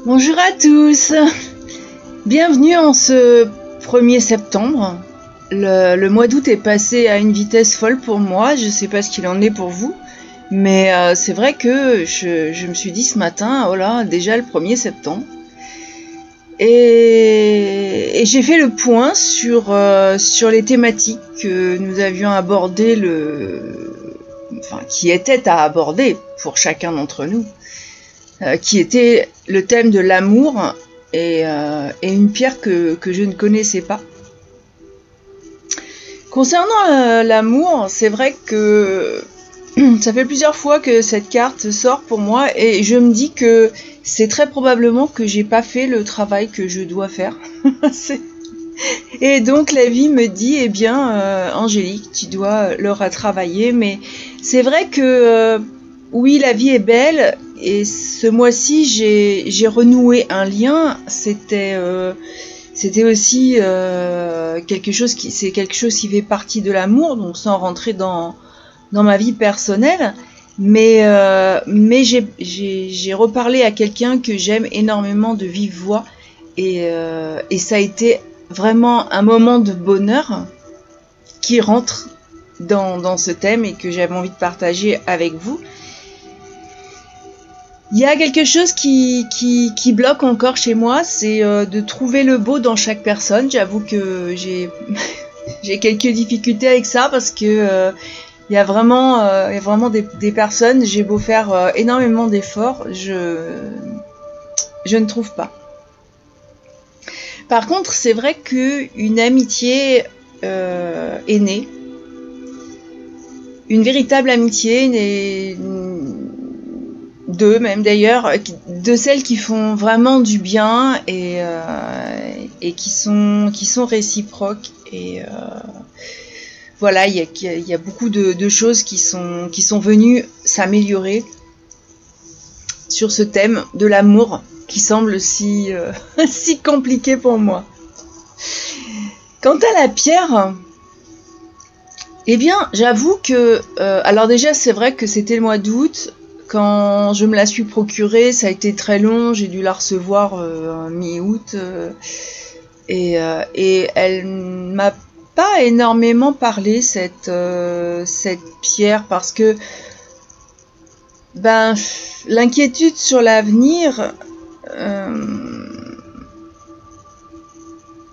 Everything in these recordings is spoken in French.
Bonjour à tous, bienvenue en ce 1er septembre. Le mois d'août est passé à une vitesse folle pour moi, je ne sais pas ce qu'il en est pour vous, mais c'est vrai que je me suis dit ce matin, oh là, déjà le 1er septembre. Et j'ai fait le point sur les thématiques que nous avions abordées, qui étaient à aborder pour chacun d'entre nous. Qui était le thème de l'amour et une pierre que je ne connaissais pas. Concernant l'amour, c'est vrai que ça fait plusieurs fois que cette carte sort pour moi et je me dis que c'est très probablement que j'ai pas fait le travail que je dois faire. Et donc la vie me dit, eh bien, Angélique, tu dois le retravailler, mais c'est vrai que oui, la vie est belle. Et ce mois-ci, j'ai renoué un lien. C'était aussi quelque chose qui fait partie de l'amour, donc sans rentrer dans ma vie personnelle. Mais j'ai reparlé à quelqu'un que j'aime énormément de vive voix, et ça a été vraiment un moment de bonheur qui rentre dans ce thème et que j'avais envie de partager avec vous. Il y a quelque chose qui bloque encore chez moi, c'est de trouver le beau dans chaque personne. J'avoue que j'ai quelques difficultés avec ça parce que il y a vraiment des personnes, j'ai beau faire énormément d'efforts, je ne trouve pas. Par contre, c'est vrai qu'une amitié est née, une véritable amitié, deux même d'ailleurs, de celles qui font vraiment du bien et qui sont réciproques, et voilà, il y a beaucoup de choses qui sont venues s'améliorer sur ce thème de l'amour qui semble si compliqué pour moi. Quant à la pierre, eh bien j'avoue que alors déjà c'est vrai que c'était le mois d'août. Quand je me la suis procurée, ça a été très long, j'ai dû la recevoir mi-août, et elle m'a pas énormément parlé, cette pierre, parce que l'inquiétude sur l'avenir,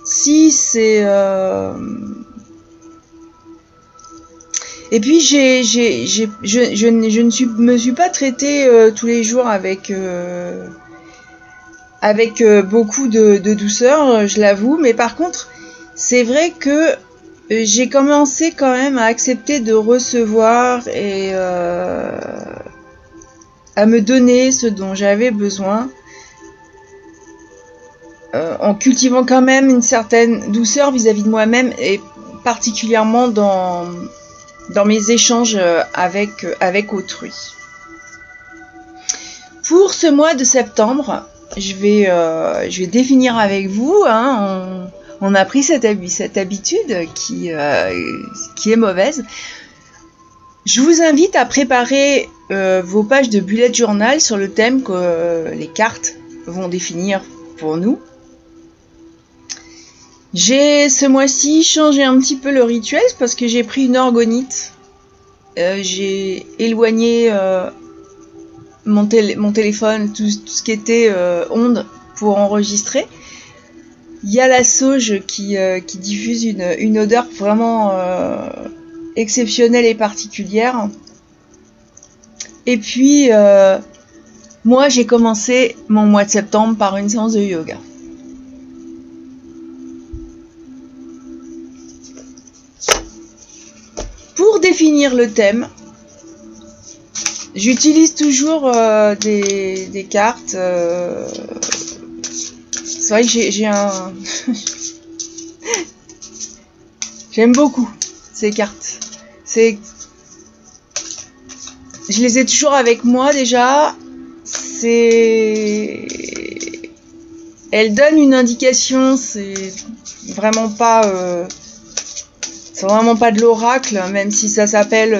si c'est... Et puis je ne me suis pas traitée tous les jours avec beaucoup de douceur, je l'avoue. Mais par contre, c'est vrai que j'ai commencé quand même à accepter de recevoir et à me donner ce dont j'avais besoin, en cultivant quand même une certaine douceur vis-à-vis de moi-même, et particulièrement dans mes échanges avec autrui. Pour ce mois de septembre, je vais définir avec vous, hein, on a pris cette habitude qui est mauvaise. Je vous invite à préparer vos pages de bullet journal sur le thème que les cartes vont définir pour nous. J'ai ce mois-ci changé un petit peu le rituel parce que j'ai pris une orgonite. J'ai éloigné mon téléphone, tout ce qui était ondes pour enregistrer. Il y a la sauge qui diffuse une odeur vraiment exceptionnelle et particulière. Et puis, moi j'ai commencé mon mois de septembre par une séance de yoga. Pour définir le thème, j'utilise toujours des cartes. C'est vrai que j'ai un... J'aime beaucoup ces cartes. Je les ai toujours avec moi déjà. Elles donnent une indication, c'est vraiment pas de l'oracle, même si ça s'appelle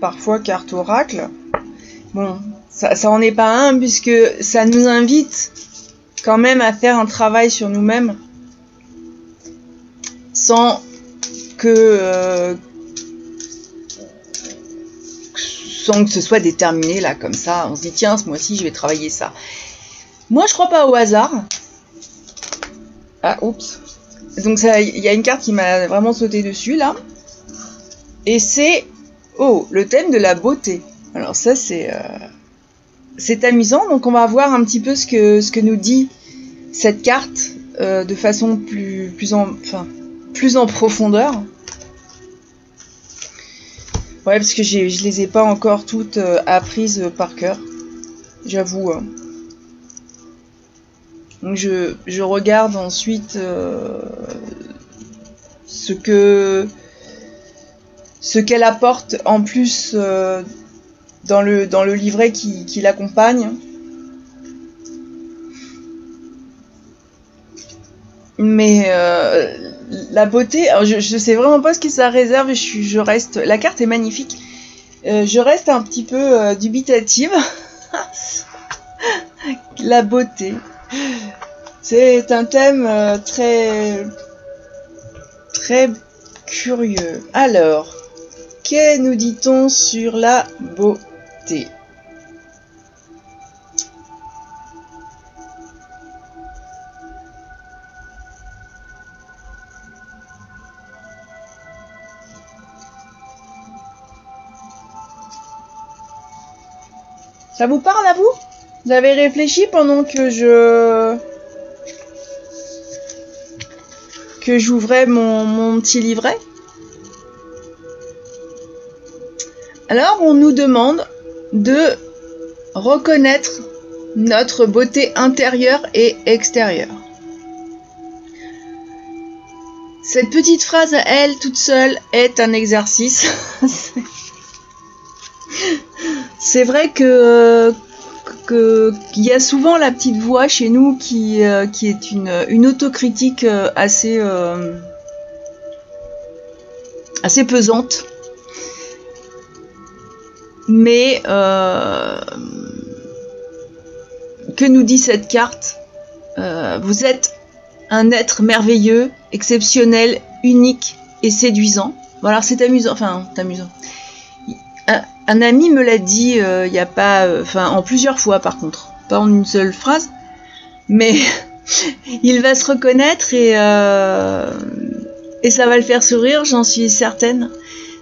parfois carte oracle. Bon, ça en est pas un, puisque ça nous invite quand même à faire un travail sur nous-mêmes sans que ce soit déterminé là comme ça. On se dit tiens, ce mois-ci je vais travailler ça. Moi je crois pas au hasard. Ah oups. Donc ça, il y a une carte qui m'a vraiment sauté dessus là. Et c'est le thème de la beauté. Alors ça c'est amusant. Donc on va voir un petit peu ce que nous dit cette carte de façon plus en profondeur. Ouais, parce que je les ai pas encore toutes apprises par cœur, j'avoue. Donc je regarde ensuite ce qu'elle apporte en plus dans le livret qui l'accompagne. Mais la beauté, alors je sais vraiment pas ce que ça réserve. Je reste. La carte est magnifique. Je reste un petit peu dubitative. La beauté, c'est un thème très très curieux. Alors, que nous dit-on sur la beauté ? Ça vous parle à vous ? Vous avez réfléchi pendant que j'ouvrais mon petit livret ? Alors, on nous demande de reconnaître notre beauté intérieure et extérieure. Cette petite phrase à elle, toute seule, est un exercice. C'est vrai qu'il y a souvent la petite voix chez nous qui est une autocritique assez pesante. Mais que nous dit cette carte ? Vous êtes un être merveilleux, exceptionnel, unique et séduisant. Bon, alors c'est amusant, Un ami me l'a dit il y a pas, en plusieurs fois par contre, pas en une seule phrase, mais il va se reconnaître et ça va le faire sourire, j'en suis certaine.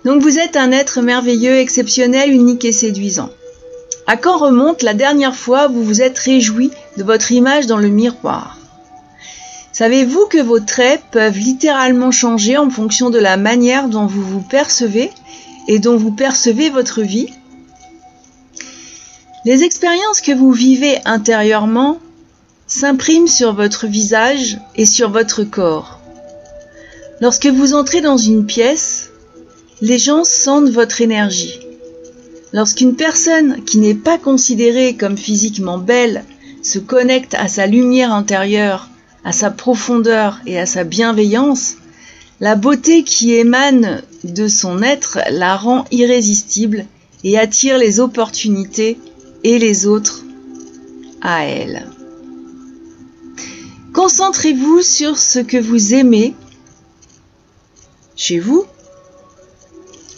Donc vous êtes un être merveilleux, exceptionnel, unique et séduisant. À quand remonte la dernière fois vous vous êtes réjoui de votre image dans le miroir ? Savez-vous que vos traits peuvent littéralement changer en fonction de la manière dont vous vous percevez et dont vous percevez votre vie ? Les expériences que vous vivez intérieurement s'impriment sur votre visage et sur votre corps. Lorsque vous entrez dans une pièce, les gens sentent votre énergie. Lorsqu'une personne qui n'est pas considérée comme physiquement belle se connecte à sa lumière intérieure, à sa profondeur et à sa bienveillance, la beauté qui émane de son être la rend irrésistible et attire les opportunités et les autres à elle. Concentrez-vous sur ce que vous aimez chez vous,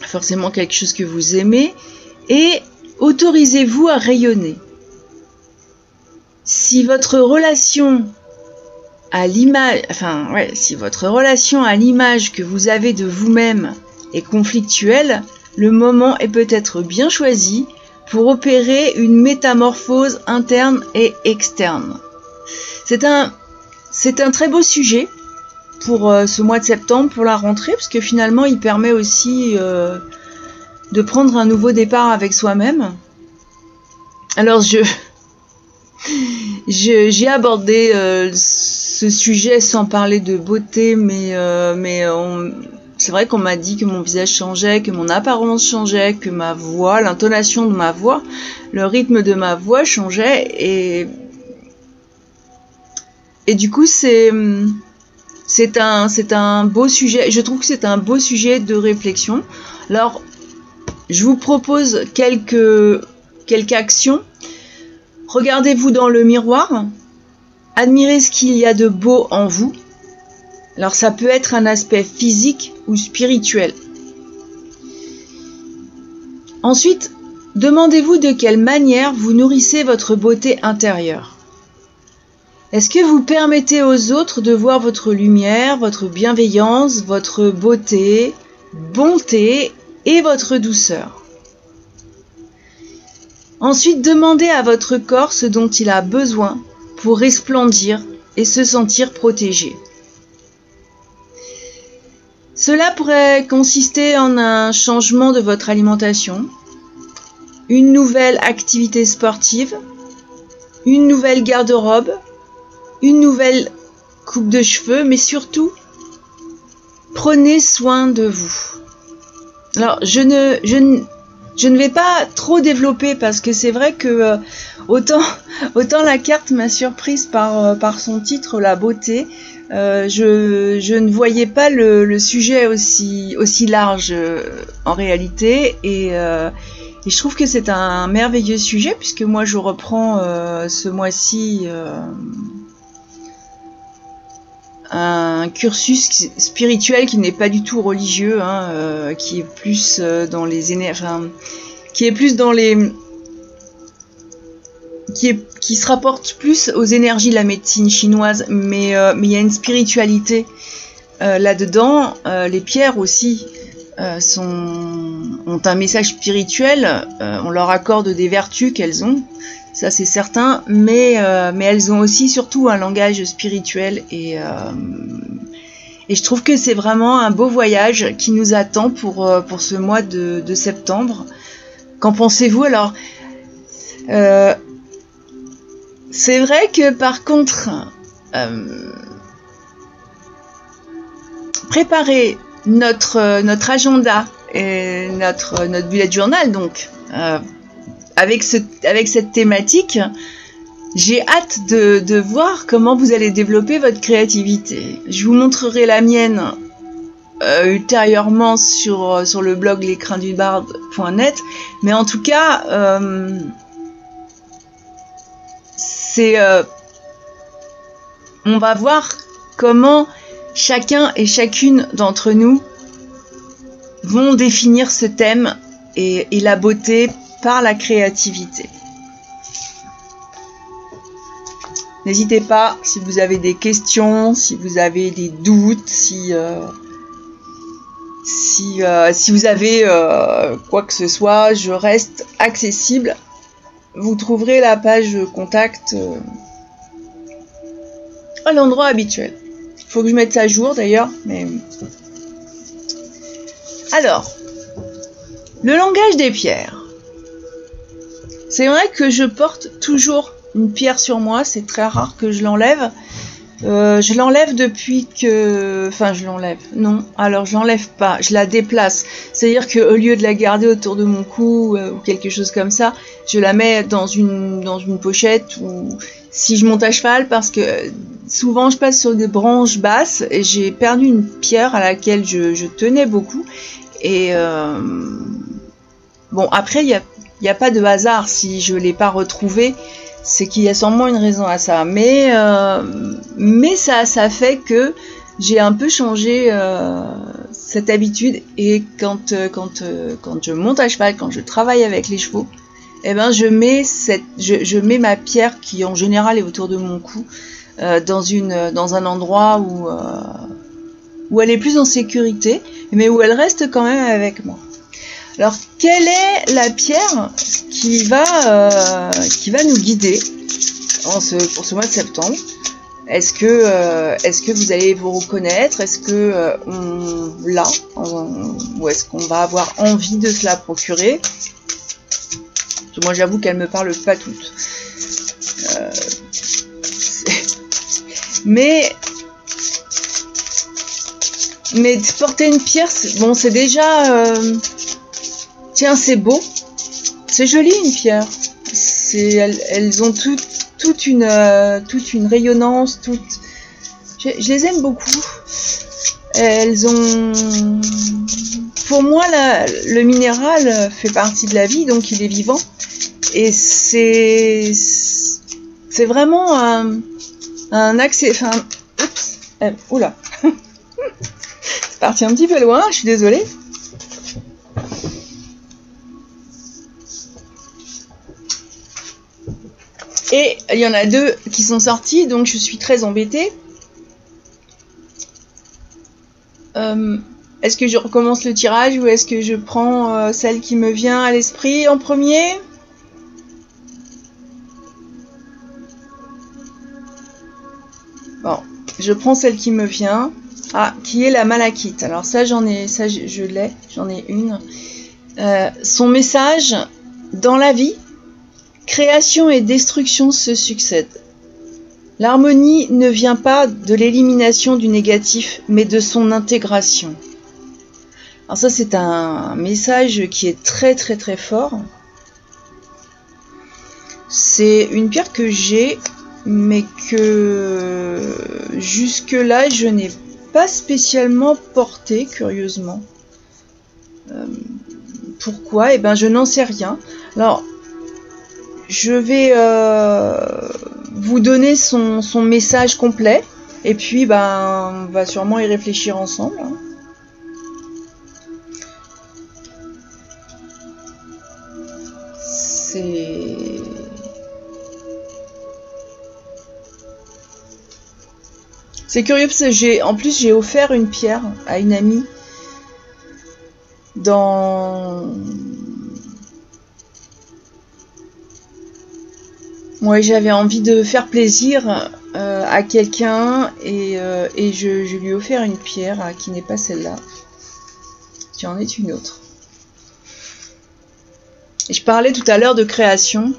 forcément quelque chose que vous aimez, et autorisez-vous à rayonner. Si votre relation à l'image, si votre relation à l'image que vous avez de vous-même est conflictuelle, le moment est peut-être bien choisi pour opérer une métamorphose interne et externe. C'est un très beau sujet pour ce mois de septembre, pour la rentrée, parce que finalement il permet aussi de prendre un nouveau départ avec soi-même. Alors j'ai abordé ce sujet sans parler de beauté, mais c'est vrai qu'on m'a dit que mon visage changeait, que mon apparence changeait, que ma voix, l'intonation de ma voix, le rythme de ma voix changeait, et du coup c'est un beau sujet. Je trouve que c'est un beau sujet de réflexion. Alors je vous propose quelques actions. Regardez-vous dans le miroir Admirez ce qu'il y a de beau en vous. Alors ça peut être un aspect physique ou spirituel. Ensuite, demandez-vous de quelle manière vous nourrissez votre beauté intérieure. Est-ce que vous permettez aux autres de voir votre lumière, votre bienveillance, votre beauté, bonté et votre douceur? Ensuite, demandez à votre corps ce dont il a besoin pour resplendir et se sentir protégé. Cela pourrait consister en un changement de votre alimentation, une nouvelle activité sportive, une nouvelle garde-robe, une nouvelle coupe de cheveux, mais surtout, prenez soin de vous. Alors, je ne vais pas trop développer parce que c'est vrai que autant la carte m'a surprise par son titre, la beauté. Je ne voyais pas le sujet aussi large en réalité et je trouve que c'est un merveilleux sujet puisque moi je reprends ce mois-ci un cursus spirituel qui n'est pas du tout religieux, qui est plus dans les énergies, qui est plus dans les qui se rapporte plus aux énergies de la médecine chinoise, mais il y a une spiritualité là-dedans. Les pierres aussi ont un message spirituel, on leur accorde des vertus qu'elles ont, ça c'est certain, mais elles ont aussi surtout un langage spirituel et je trouve que c'est vraiment un beau voyage qui nous attend pour ce mois de septembre. Qu'en pensez-vous? Alors, c'est vrai que par contre, préparer notre agenda et notre bullet journal, donc, avec cette thématique, j'ai hâte de voir comment vous allez développer votre créativité. Je vous montrerai la mienne ultérieurement sur le blog lescrinsdunbarde.net, mais en tout cas, on va voir comment chacun et chacune d'entre nous vont définir ce thème et la beauté par la créativité. N'hésitez pas si vous avez des questions, si vous avez des doutes, si vous avez quoi que ce soit, je reste accessible. Vous trouverez la page contact à l'endroit habituel. Il faut que je mette ça à jour d'ailleurs. Mais... Alors, le langage des pierres. C'est vrai que je porte toujours une pierre sur moi, c'est très rare que je l'enlève. Je l'enlève depuis que... Enfin, je l'enlève. Non, alors je l'enlève pas, je la déplace. C'est-à-dire qu'au lieu de la garder autour de mon cou ou quelque chose comme ça, je la mets dans une pochette ou si je monte à cheval, parce que souvent je passe sur des branches basses et j'ai perdu une pierre à laquelle je tenais beaucoup. Et bon, après, il n'y a pas de hasard si je ne l'ai pas retrouvée. C'est qu'il y a sûrement une raison à ça, mais ça fait que j'ai un peu changé cette habitude et quand je monte à cheval, quand je travaille avec les chevaux, eh ben je mets ma pierre qui en général est autour de mon cou dans un endroit où elle est plus en sécurité, mais où elle reste quand même avec moi. Alors, quelle est la pierre qui va nous guider pour ce mois de septembre? Est-ce que vous allez vous reconnaître? Est-ce que on l'a? Ou est-ce qu'on va avoir envie de se la procurer? Moi, j'avoue qu'elle me parle pas toutes. Mais porter une pierre, c'est déjà... Tiens, c'est beau, c'est joli une pierre. Elles ont toute une rayonnance, je les aime beaucoup. Elles ont, pour moi, le minéral fait partie de la vie, donc il est vivant. Et c'est vraiment un un accès, enfin, oups, oula, c'est parti un petit peu loin, je suis désolée. Et il y en a 2 qui sont sortis, donc je suis très embêtée. Est-ce que je recommence le tirage ou est-ce que je prends celle qui me vient à l'esprit en premier ? Bon, je prends celle qui me vient. Ah, qui est la Malachite. Alors ça, je l'ai, j'en ai une. Son message, dans la vie, création et destruction se succèdent. L'harmonie ne vient pas de l'élimination du négatif, mais de son intégration. Alors ça, c'est un message qui est très très très fort. C'est une pierre que j'ai, mais que jusque-là, je n'ai pas spécialement portée, curieusement. Pourquoi ? Eh ben, je n'en sais rien. Alors, je vais vous donner son message complet, et puis ben, on va sûrement y réfléchir ensemble. Hein. C'est curieux parce que j'ai offert une pierre à une amie j'avais envie de faire plaisir à quelqu'un et je lui ai offert une pierre qui n'est pas celle-là, qui en est une autre. Et je parlais tout à l'heure de création.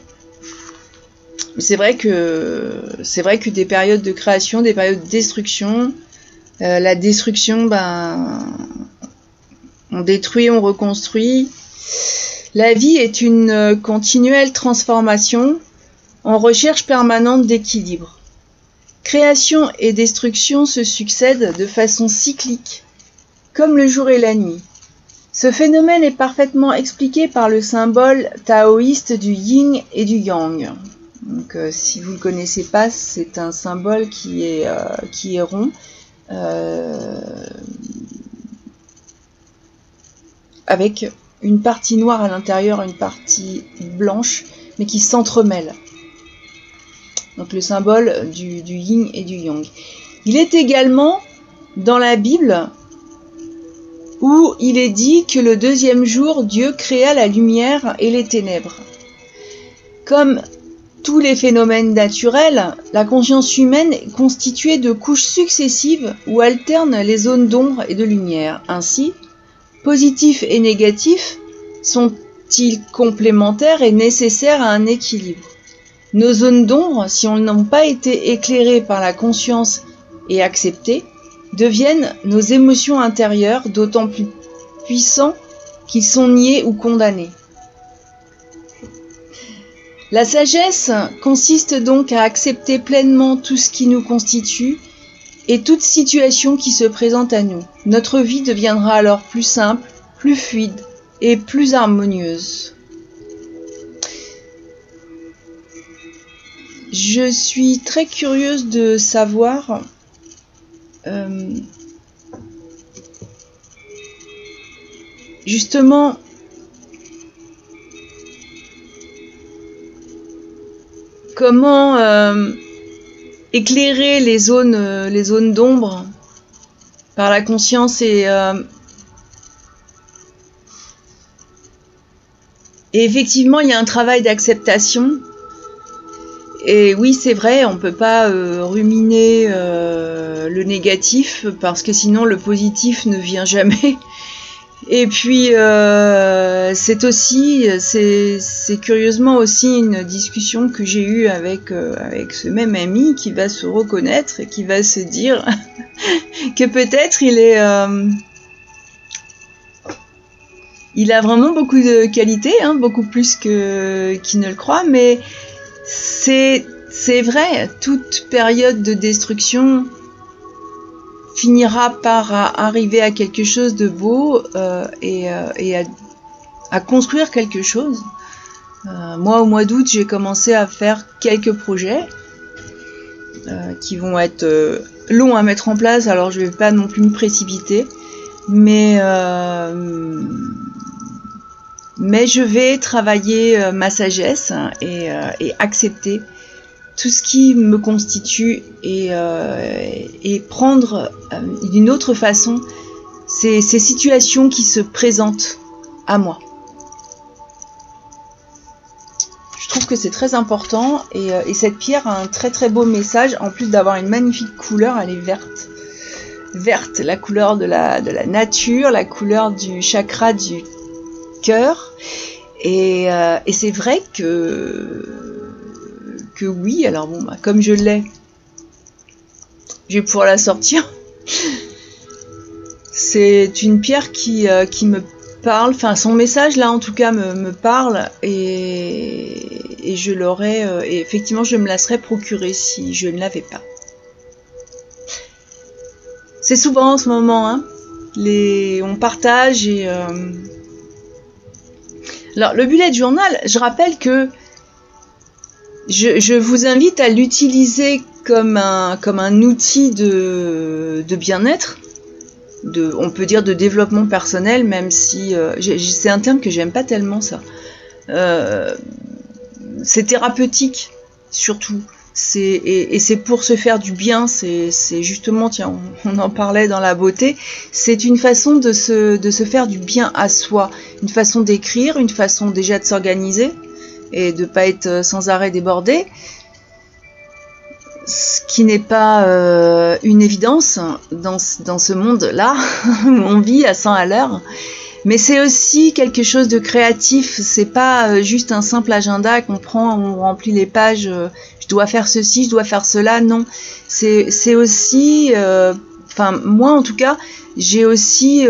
C'est vrai que des périodes de création, des périodes de destruction, la destruction, ben, on détruit, on reconstruit. La vie est une continuelle transformation en recherche permanente d'équilibre. Création et destruction se succèdent de façon cyclique, comme le jour et la nuit. Ce phénomène est parfaitement expliqué par le symbole taoïste du yin et du yang. Donc, si vous ne le connaissez pas, c'est un symbole qui est rond, avec une partie noire à l'intérieur, une partie blanche, mais qui s'entremêlent. Donc le symbole du yin et du yang. Il est également dans la Bible où il est dit que le 2e jour, Dieu créa la lumière et les ténèbres. Comme tous les phénomènes naturels, la conscience humaine est constituée de couches successives où alternent les zones d'ombre et de lumière. Ainsi, positifs et négatifs sont-ils complémentaires et nécessaires à un équilibre. Nos zones d'ombre, si elles n'ont pas été éclairées par la conscience et acceptées, deviennent nos émotions intérieures, d'autant plus puissants qu'ils sont niés ou condamnés. La sagesse consiste donc à accepter pleinement tout ce qui nous constitue et toute situation qui se présente à nous. Notre vie deviendra alors plus simple, plus fluide et plus harmonieuse. Je suis très curieuse de savoir justement comment éclairer les zones d'ombre par la conscience et effectivement il y a un travail d'acceptation. Et oui, c'est vrai, on peut pas ruminer le négatif parce que sinon le positif ne vient jamais. Et puis c'est curieusement aussi une discussion que j'ai eue avec ce même ami qui va se reconnaître et qui va se dire que peut-être il a vraiment beaucoup de qualités, hein, beaucoup plus qu'il ne le croit, mais c'est vrai, toute période de destruction finira par arriver à quelque chose de beau et à construire quelque chose. Moi, au mois d'août, j'ai commencé à faire quelques projets qui vont être longs à mettre en place, alors je vais pas non plus me précipiter, mais je vais travailler ma sagesse et accepter tout ce qui me constitue et prendre d'une autre façon ces situations qui se présentent à moi. Je trouve que c'est très important et cette pierre a un très très beau message, en plus d'avoir une magnifique couleur, elle est verte. Verte, la couleur de la nature, la couleur du chakra du cœur. Et c'est vrai que oui, alors bon, bah, comme je l'ai, je vais pouvoir la sortir. C'est une pierre qui me parle, enfin son message là en tout cas me parle et je l'aurais, et effectivement je me la serais procurée si je ne l'avais pas. C'est souvent en ce moment, hein, on partage et... Alors le bullet journal, je rappelle que je vous invite à l'utiliser comme un outil de bien-être, on peut dire de développement personnel, même si c'est un terme que j'aime pas tellement ça. C'est thérapeutique surtout. Et c'est pour se faire du bien, c'est justement, tiens, on en parlait dans la beauté, c'est une façon de se faire du bien à soi, une façon d'écrire, une façon déjà de s'organiser et de pas être sans arrêt débordé, ce qui n'est pas une évidence dans ce monde-là où on vit à 100 à l'heure. Mais c'est aussi quelque chose de créatif, c'est pas juste un simple agenda qu'on prend, on remplit les pages, je dois faire ceci, je dois faire cela, non. C'est aussi, enfin moi en tout cas, j'ai aussi,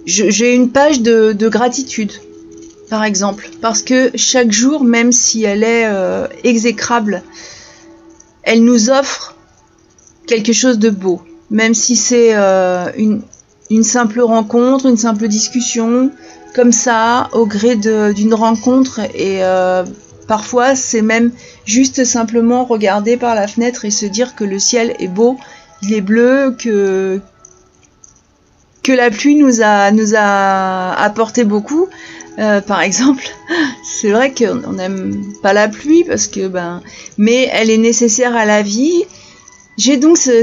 j'ai une page de gratitude, par exemple, parce que chaque jour, même si elle est exécrable, elle nous offre quelque chose de beau. Même si c'est une simple rencontre, une simple discussion, comme ça, au gré d'une rencontre, et parfois c'est même juste simplement regarder par la fenêtre et se dire que le ciel est beau, il est bleu, que la pluie nous a apporté beaucoup. Par exemple, c'est vrai qu'on n'aime pas la pluie parce que mais elle est nécessaire à la vie. J'ai donc ce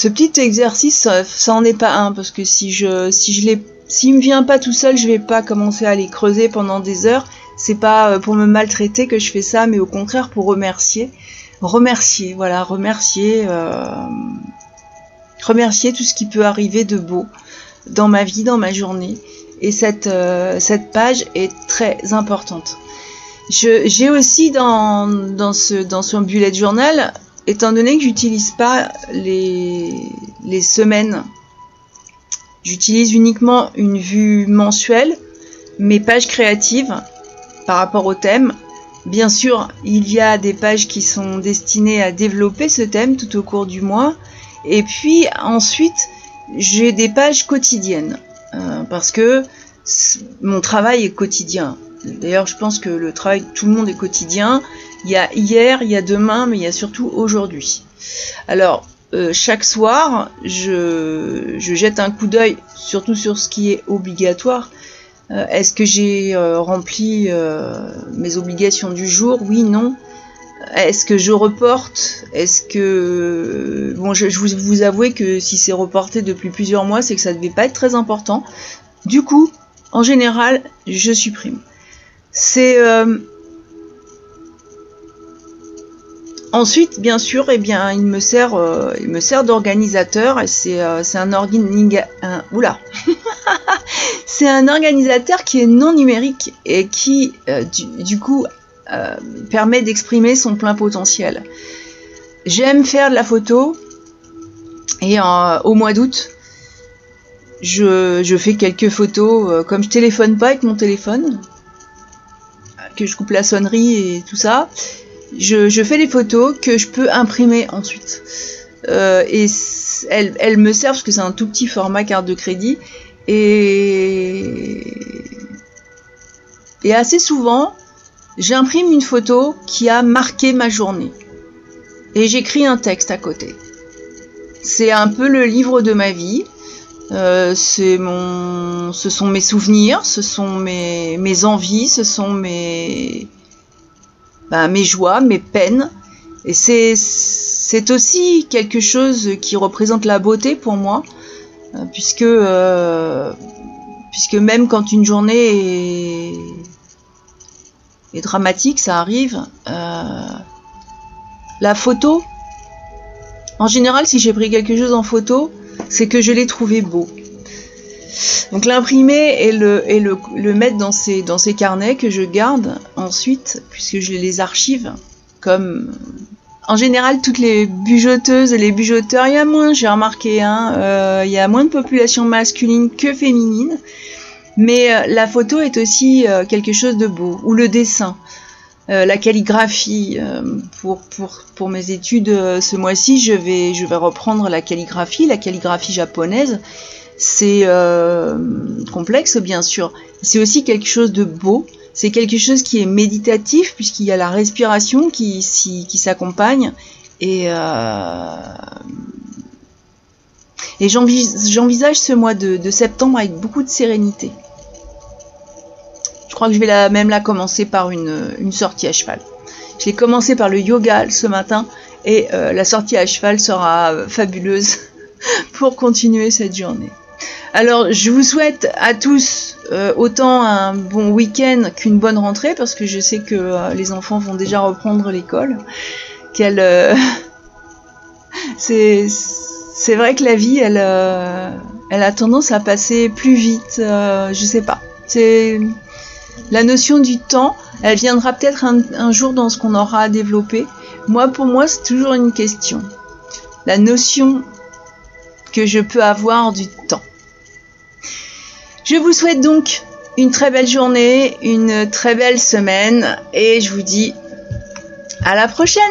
petit exercice, ça en est pas un, parce que s'il me vient pas tout seul, je vais pas commencer à les creuser pendant des heures. C'est pas pour me maltraiter que je fais ça, mais au contraire pour remercier, voilà, remercier tout ce qui peut arriver de beau dans ma vie, dans ma journée. Et cette page est très importante. J'ai aussi dans ce bullet journal, étant donné que j'utilise pas les semaines, j'utilise uniquement une vue mensuelle, mes pages créatives par rapport au thème. Bien sûr, il y a des pages qui sont destinées à développer ce thème tout au cours du mois. Et puis ensuite, j'ai des pages quotidiennes, parce que mon travail est quotidien. D'ailleurs, je pense que le travail de tout le monde est quotidien. Il y a hier, il y a demain, mais il y a surtout aujourd'hui. Alors, chaque soir, je jette un coup d'œil, surtout sur ce qui est obligatoire. Est-ce que j'ai rempli mes obligations du jour? Oui, non. Est-ce que je reporte? Est-ce que... Bon, je vous avouer que si c'est reporté depuis plusieurs mois, c'est que ça devait pas être très important. Du coup, en général, je supprime. C'est... Ensuite, bien sûr, eh bien, il me sert d'organisateur, et c'est un c'est un organisateur qui est non numérique et qui, du coup, permet d'exprimer son plein potentiel. J'aime faire de la photo, et au mois d'août, je fais quelques photos, comme je téléphone pas avec mon téléphone, que je coupe la sonnerie et tout ça. Je fais des photos que je peux imprimer ensuite. Et elles me servent parce que c'est un tout petit format carte de crédit. Et assez souvent, j'imprime une photo qui a marqué ma journée. Et j'écris un texte à côté. C'est un peu le livre de ma vie. Ce sont mes souvenirs, ce sont mes envies, ce sont mes joies, mes peines. Et c'est aussi quelque chose qui représente la beauté pour moi, puisque même quand une journée est dramatique, ça arrive. La photo, en général, si j'ai pris quelque chose en photo, c'est que je l'ai trouvé beau. Donc l'imprimer et le mettre dans ces carnets que je garde ensuite, puisque je les archive, comme en général toutes les bujoteuses et les bujoteurs, il y a moins, j'ai remarqué, il y a moins de population masculine que féminine, mais la photo est aussi quelque chose de beau, ou le dessin. La calligraphie, pour mes études ce mois-ci, je vais reprendre la calligraphie japonaise. C'est complexe bien sûr, c'est aussi quelque chose de beau, c'est quelque chose qui est méditatif puisqu'il y a la respiration qui s'accompagne et j'envisage ce mois de septembre avec beaucoup de sérénité. Je crois que je vais même la commencer par une sortie à cheval. Je l'ai commencé par le yoga ce matin et la sortie à cheval sera fabuleuse pour continuer cette journée. Alors, je vous souhaite à tous autant un bon week-end qu'une bonne rentrée parce que je sais que les enfants vont déjà reprendre l'école. C'est vrai que la vie, elle a tendance à passer plus vite. Je sais pas. C'est la notion du temps, elle viendra peut-être un jour dans ce qu'on aura à développer. Pour moi, c'est toujours une question. La notion que je peux avoir du temps. Je vous souhaite donc une très belle journée, une très belle semaine et je vous dis à la prochaine!